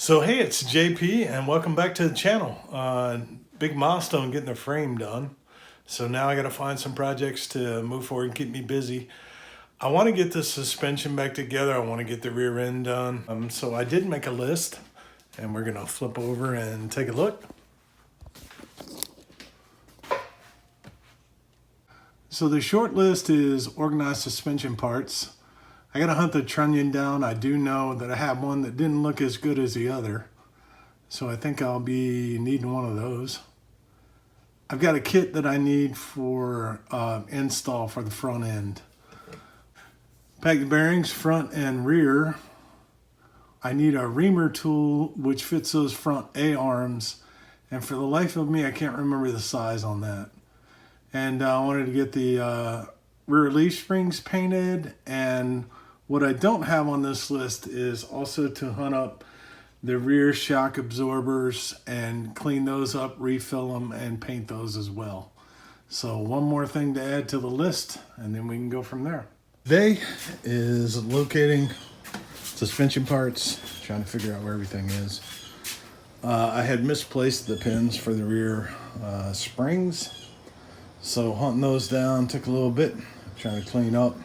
So hey, it's JP and welcome back to the channel. Big milestone getting the frame done. So now I got to find some projects to move forward and keep me busy. I want to get the suspension back together. I want to get the rear end done. So I did make a list and we're going to flip over and take a look. So the short list is organized suspension parts. I gotta hunt the trunnion down. I do know that I have one that didn't look as good as the other, so I think I'll be needing one of those. I've got a kit that I need for install for the front end. Pack the bearings front and rear. I need a reamer tool which fits those front A-arms, and for the life of me I can't remember the size on that. And I wanted to get the rear leaf springs painted, and what I don't have on this list is also to hunt up the rear shock absorbers and clean those up, refill them, and paint those as well. So one more thing to add to the list, and then we can go from there. Today is locating suspension parts, trying to figure out where everything is. I had misplaced the pins for the rear springs, so hunting those down took a little bit, trying to clean up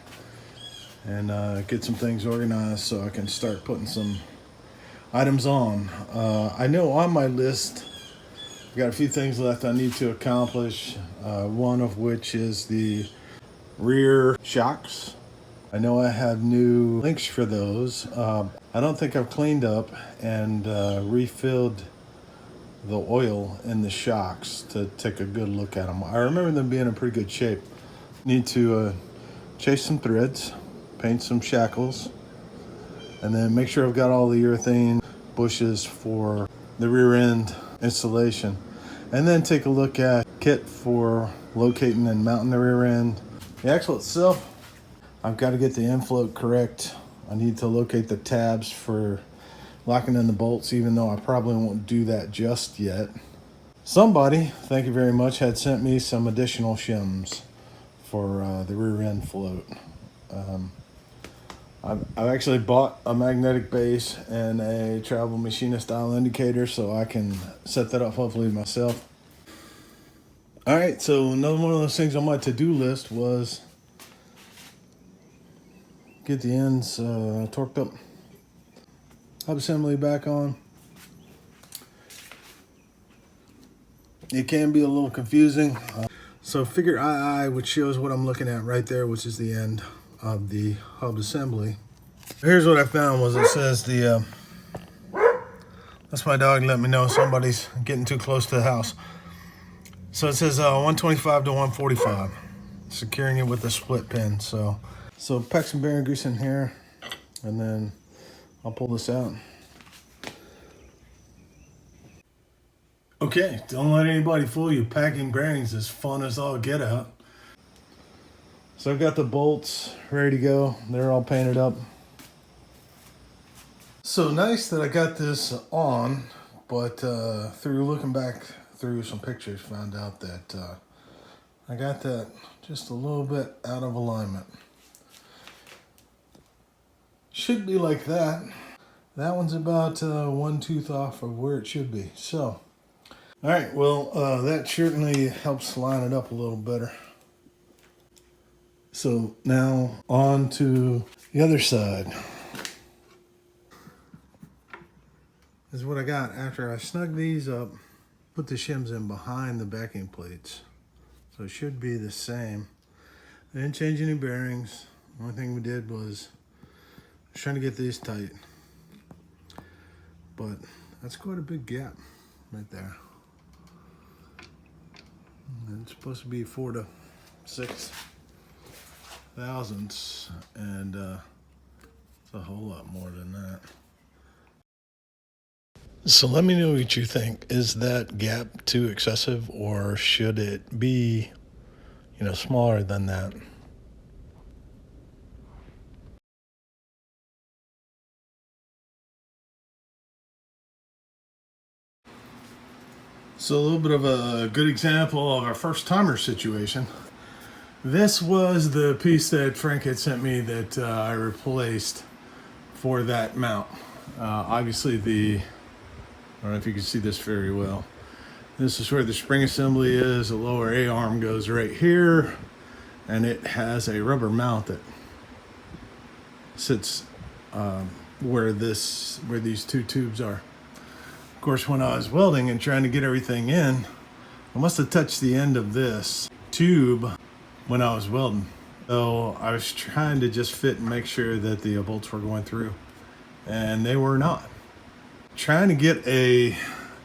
and get some things organized so I can start putting some items on. I know on my list I've got a few things left I need to accomplish, one of which is the rear shocks. I know I have new links for those. I don't think I've cleaned up and refilled the oil in the shocks to take a good look at them. I remember them being in pretty good shape. Need to chase some threads, paint some shackles, and then make sure I've got all the urethane bushes for the rear end installation. And then take a look at kit for locating and mounting the rear end. The axle itself, I've got to get the infloat correct. I need to locate the tabs for locking in the bolts, even though I probably won't do that just yet. Somebody, thank you very much, had sent me some additional shims for the rear end float. I've actually bought a magnetic base and a travel machinist style indicator, so I can set that up hopefully myself. All right, so another one of those things on my to-do list was get the ends torqued up, hub assembly back on. It can be a little confusing. So figure II, which shows what I'm looking at right there, which is the end of the hub assembly. Here's what I found was it says the, that's my dog letting me know somebody's getting too close to the house. So it says 125 to 145, securing it with a split pin. So pack some bearing grease in here, and then I'll pull this out. Okay, don't let anybody fool you. Packing bearings is fun as all get out. So I've got the bolts ready to go. They're all painted up. So nice that I got this on, but through looking back through some pictures, found out that I got that just a little bit out of alignment. Should be like that. That one's about 1 tooth off of where it should be. So, all right, well, that certainly helps line it up a little better. So now on to the other side. This is what I got after I snug these up, put the shims in behind the backing plates. So it should be the same. I didn't change any bearings. The only thing we did was trying to get these tight. But that's quite a big gap right there. And it's supposed to be 4 to 6 thousandths, and it's a whole lot more than that. So let me know what you think. Is that gap too excessive, or should it be, smaller than that? So a little bit of a good example of a first timer situation. This was the piece that Frank had sent me that I replaced for that mount. Obviously the I don't know if you can see this very well. This is where the spring assembly is. The lower A-arm goes right here, and it has a rubber mount that sits where these two tubes are. Of course, when I was welding and trying to get everything in, I must have touched the end of this tube when I was welding. So I was trying to just fit and make sure that the bolts were going through, and they were not. Trying to get a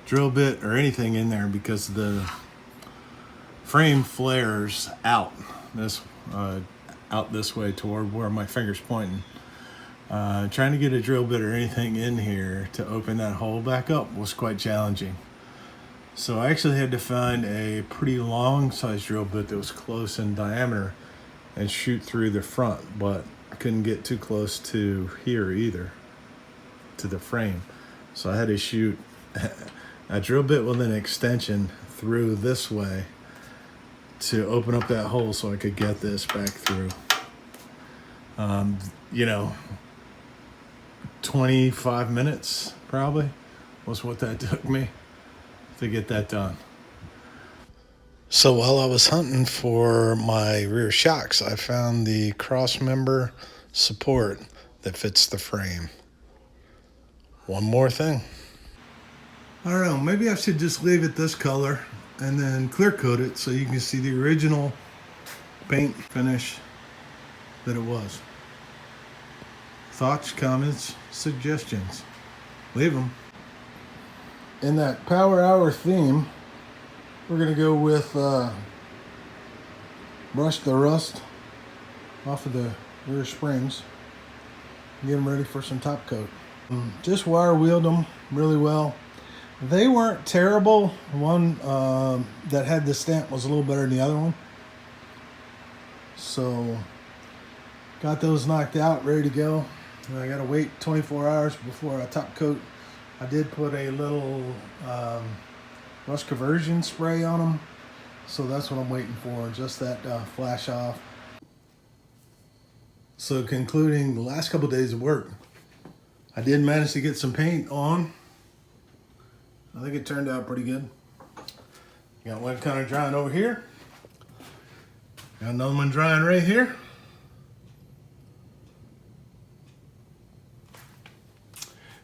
drill bit or anything in there because the frame flares out this way toward where my finger's pointing. Trying to get a drill bit or anything in here to open that hole back up was quite challenging. So I actually had to find a pretty long size drill bit that was close in diameter and shoot through the front, but I couldn't get too close to here either, to the frame. So I had to shoot a drill bit with an extension through this way to open up that hole so I could get this back through. 25 minutes probably was what that took me to get that done. So while I was hunting for my rear shocks, I found the cross member support that fits the frame. One more thing. I don't know, maybe I should just leave it this color and then clear coat it so you can see the original paint finish that it was. Thoughts, comments, suggestions, leave them. In that Power Hour theme, we're gonna go with brush the rust off of the rear springs and get them ready for some top coat. Just wire wheeled them really well. They weren't terrible. One that had the stamp was a little better than the other one. So got those knocked out, ready to go. And I gotta wait 24 hours before I top coat. I did put a little rust conversion spray on them, so that's what I'm waiting for, just that flash off. So concluding the last couple days of work, I did manage to get some paint on. I think it turned out pretty good. Got one kind of drying over here. Got another one drying right here.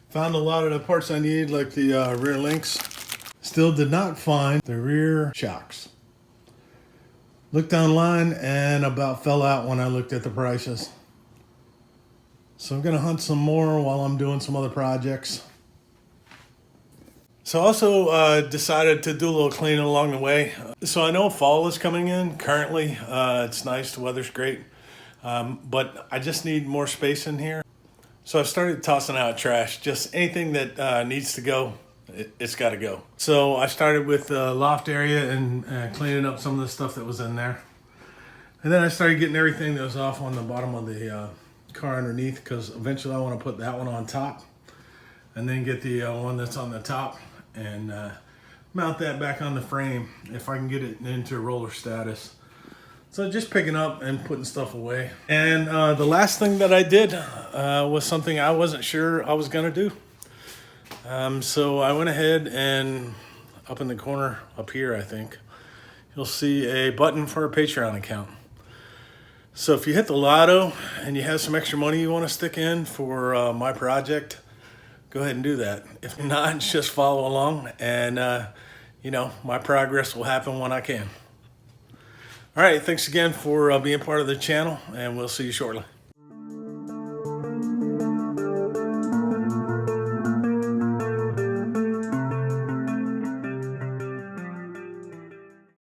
Found a lot of the parts I need, like the rear links. Still did not find the rear shocks. Looked online and about fell out when I looked at the prices. So I'm gonna hunt some more while I'm doing some other projects. So I also decided to do a little cleaning along the way. So I know fall is coming in currently. It's nice, the weather's great. But I just need more space in here. So I started tossing out trash, just anything that needs to go, it's gotta go. So I started with the loft area and cleaning up some of the stuff that was in there. And then I started getting everything that was off on the bottom of the car underneath, because eventually I want to put that one on top and then get the one that's on the top and mount that back on the frame if I can get it into roller status. So just picking up and putting stuff away. And the last thing that I did was something I wasn't sure I was gonna do. So I went ahead and up in the corner up here, I think, you'll see a button for a Patreon account. So if you hit the lotto and you have some extra money you want to stick in for my project, go ahead and do that. If not, just follow along and my progress will happen when I can. All right, thanks again for being part of the channel, and we'll see you shortly.